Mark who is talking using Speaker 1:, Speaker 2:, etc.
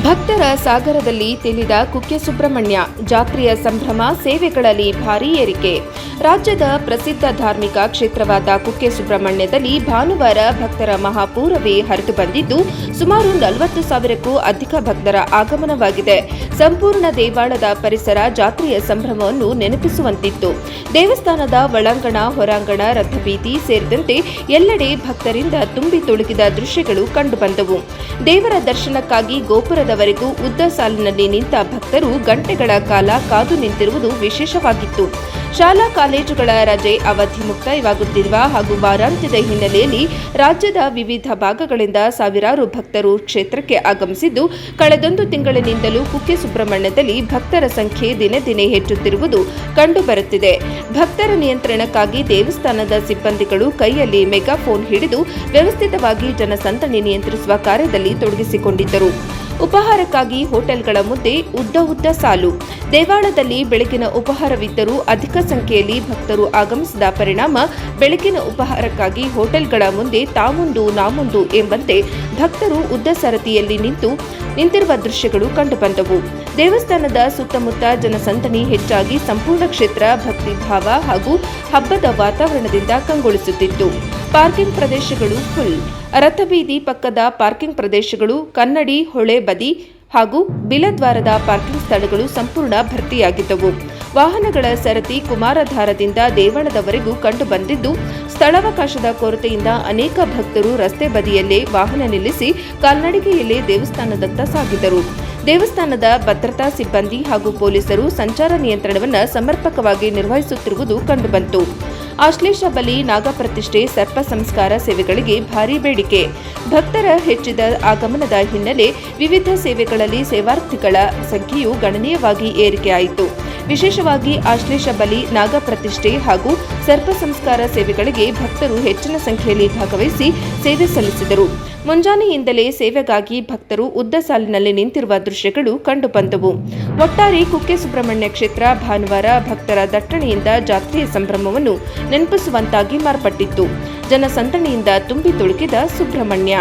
Speaker 1: ಭಕ್ತರ ಸಾಗರದಲ್ಲಿ ತೇಲಿದ ಕುಕ್ಕೆ ಸುಬ್ರಹ್ಮಣ್ಯ ಜಾತ್ರೆಯ ಸಂಭ್ರಮ, ಸೇವೆಗಳಲ್ಲಿ ಭಾರೀ ಏರಿಕೆ. ರಾಜ್ಯದ ಪ್ರಸಿದ್ಧ ಧಾರ್ಮಿಕ ಕ್ಷೇತ್ರವಾದ ಕುಕ್ಕೆ ಸುಬ್ರಹ್ಮಣ್ಯದಲ್ಲಿ ಭಾನುವಾರ ಭಕ್ತರ ಮಹಾಪೂರವೇ ಹರಿದು ಬಂದಿದ್ದು, ಸುಮಾರು 40,000ಕ್ಕೂ ಅಧಿಕ ಭಕ್ತರ ಆಗಮನವಾಗಿದೆ. ಸಂಪೂರ್ಣ ದೇವಾಲಯದ ಪರಿಸರ ಜಾತ್ರೆಯ ಸಂಭ್ರಮವನ್ನು ನೆನಪಿಸುವಂತಿತ್ತು. ದೇವಸ್ಥಾನದ ಒಳಾಂಗಣ, ಹೊರಾಂಗಣ, ರಥಬೀದಿ ಸೇರಿದಂತೆ ಎಲ್ಲೆಡೆ ಭಕ್ತರಿಂದ ತುಂಬಿ ತುಳುಕಿದ ದೃಶ್ಯಗಳು ಕಂಡುಬಂದವು. ದೇವರ ದರ್ಶನಕ್ಕಾಗಿ ಗೋಪುರದವರೆಗೂ ಉದ್ದ ಸಾಲಿನಲ್ಲಿ ನಿಂತ ಭಕ್ತರು ಗಂಟೆಗಳ ಕಾಲ ಕಾದು ನಿಂತಿರುವುದು ವಿಶೇಷವಾಗಿತ್ತು. ಶಾಲಾ ಕಾಲೇಜುಗಳ ರಜೆ ಅವಧಿ ಮುಕ್ತಾಯವಾಗುತ್ತಿರುವ ಹಾಗೂ ವಾರಾಂತ್ಯದ ಹಿನ್ನೆಲೆಯಲ್ಲಿ ರಾಜ್ಯದ ವಿವಿಧ ಭಾಗಗಳಿಂದ ಸಾವಿರಾರು ಭಕ್ತರು ಕ್ಷೇತ್ರಕ್ಕೆ ಆಗಮಿಸಿದ್ದು, ಕಳೆದೊಂದು ತಿಂಗಳಿನಿಂದಲೂ ಕುಕ್ಕೆ ಸುಬ್ರಹ್ಮಣ್ಯದಲ್ಲಿ ಭಕ್ತರ ಸಂಖ್ಯೆ ದಿನೇ ದಿನೇ ಹೆಚ್ಚುತ್ತಿರುವುದು ಕಂಡುಬರುತ್ತಿದೆ. ಭಕ್ತರ ನಿಯಂತ್ರಣಕ್ಕಾಗಿ ದೇವಸ್ಥಾನದ ಸಿಬ್ಬಂದಿಗಳು ಕೈಯಲ್ಲಿ ಮೆಗಾಫೋನ್ ಹಿಡಿದು ವ್ಯವಸ್ಥಿತವಾಗಿ ಜನಸಂದಣಿ ನಿಯಂತ್ರಿಸುವ ಕಾರ್ಯದಲ್ಲಿ ತೊಡಗಿಸಿಕೊಂಡಿದ್ದರು. ಉಪಹಾರಕ್ಕಾಗಿ ಹೋಟೆಲ್ಗಳ ಮುಂದೆ ಉದ್ದ ಸಾಲು. ದೇವಾಲಯದಲ್ಲಿ ಬೆಳಗಿನ ಉಪಹಾರವಿದ್ದರೂ ಅಧಿಕ ಸಂಖ್ಯೆಯಲ್ಲಿ ಭಕ್ತರು ಆಗಮಿಸಿದ ಪರಿಣಾಮ ಬೆಳಗಿನ ಉಪಹಾರಕ್ಕಾಗಿ ಹೋಟೆಲ್ಗಳ ಮುಂದೆ ತಾಮುಂದು ನಾಮುಂದು ಎಂಬಂತೆ ಭಕ್ತರು ಉದ್ದ ಸರತಿಯಲ್ಲಿ ನಿಂತಿರುವ ದೃಶ್ಯಗಳು ಕಂಡುಬಂದವು. ದೇವಸ್ಥಾನದ ಸುತ್ತಮುತ್ತ ಜನಸಂದಣಿ ಹೆಚ್ಚಾಗಿ ಸಂಪೂರ್ಣ ಕ್ಷೇತ್ರ ಭಕ್ತಿಭಾವ ಹಾಗೂ ಹಬ್ಬದ ವಾತಾವರಣದಿಂದ ಕಂಗೊಳಿಸುತ್ತಿತ್ತು. ಪಾರ್ಕಿಂಗ್ ಪ್ರದೇಶಗಳು ಫುಲ್. ರಥಬೀದಿ ಪಕ್ಕದ ಪಾರ್ಕಿಂಗ್ ಪ್ರದೇಶಗಳು, ಕನ್ನಡಿ ಹೊಳೆ ಬದಿ ಹಾಗೂ ಬಿಲದ್ವಾರದ ಪಾರ್ಕಿಂಗ್ ಸ್ಥಳಗಳು ಸಂಪೂರ್ಣ ಭರ್ತಿಯಾಗಿದ್ದವು. ವಾಹನಗಳ ಸರತಿ ಕುಮಾರಧಾರದಿಂದ ದೇವಾಲಯದವರೆಗೂ ಕಂಡುಬಂದಿದ್ದು, ಸ್ಥಳಾವಕಾಶದ ಕೊರತೆಯಿಂದ ಅನೇಕ ಭಕ್ತರು ರಸ್ತೆ ಬದಿಯಲ್ಲೇ ವಾಹನ ನಿಲ್ಲಿಸಿ ಕಾಲ್ನಡಿಗೆಯಲ್ಲೇ ದೇವಸ್ಥಾನದತ್ತ ಸಾಗಿದರು. ದೇವಸ್ಥಾನದ ಭದ್ರತಾ ಸಿಬ್ಬಂದಿ ಹಾಗೂ ಪೊಲೀಸರು ಸಂಚಾರ ನಿಯಂತ್ರಣವನ್ನು ಸಮರ್ಪಕವಾಗಿ ನಿರ್ವಹಿಸುತ್ತಿರುವುದು ಕಂಡುಬಂತು. ಆಶ್ಲೇಷ ಬಲಿ, ನಾಗಪ್ರತಿಷ್ಠೆ, ಸರ್ಪ ಸಂಸ್ಕಾರ ಸೇವೆಗಳಿಗೆ ಭಾರೀ ಬೇಡಿಕೆ. ಭಕ್ತರ ಹೆಚ್ಚಿದ ಆಗಮನದ ಹಿನ್ನೆಲೆ ವಿವಿಧ ಸೇವೆಗಳಲ್ಲಿ ಸೇವಾರ್ಥಿಗಳ ಸಂಖ್ಯೆಯು ಗಣನೀಯವಾಗಿ ಏರಿಕೆಯಾಯಿತು. ವಿಶೇಷವಾಗಿ ಆಶ್ಲೇಷ ಬಲಿ, ನಾಗಪ್ರತಿಷ್ಠೆ ಹಾಗೂ ಸರ್ಪ ಸಂಸ್ಕಾರ ಸೇವೆಗಳಿಗೆ ಭಕ್ತರು ಹೆಚ್ಚಿನ ಸಂಖ್ಯೆಯಲ್ಲಿ ಭಾಗವಹಿಸಿ ಸೇವೆ ಸಲ್ಲಿಸಿದರು. ಮುಂಜಾನೆಯಿಂದಲೇ ಸೇವೆಗಾಗಿ ಭಕ್ತರು ಉದ್ದ ಸಾಲಿನಲ್ಲಿ ನಿಂತಿರುವ ದೃಶ್ಯಗಳು ಕಂಡುಬಂದವು. ಒಟ್ಟಾರೆ ಕುಕ್ಕೆ ಸುಬ್ರಹ್ಮಣ್ಯ ಕ್ಷೇತ್ರ ಭಾನುವಾರ ಭಕ್ತರ ದಟ್ಟಣೆಯಿಂದ ಜಾತ್ರೆಯ ಸಂಭ್ರಮವನ್ನು ನೆನಪಿಸುವಂತಾಗಿ ಮಾರ್ಪಟ್ಟಿತ್ತು. ಜನಸಂದಣಿಯಿಂದ ತುಂಬಿ ತುಳುಕಿದ ಸುಬ್ರಹ್ಮಣ್ಯ.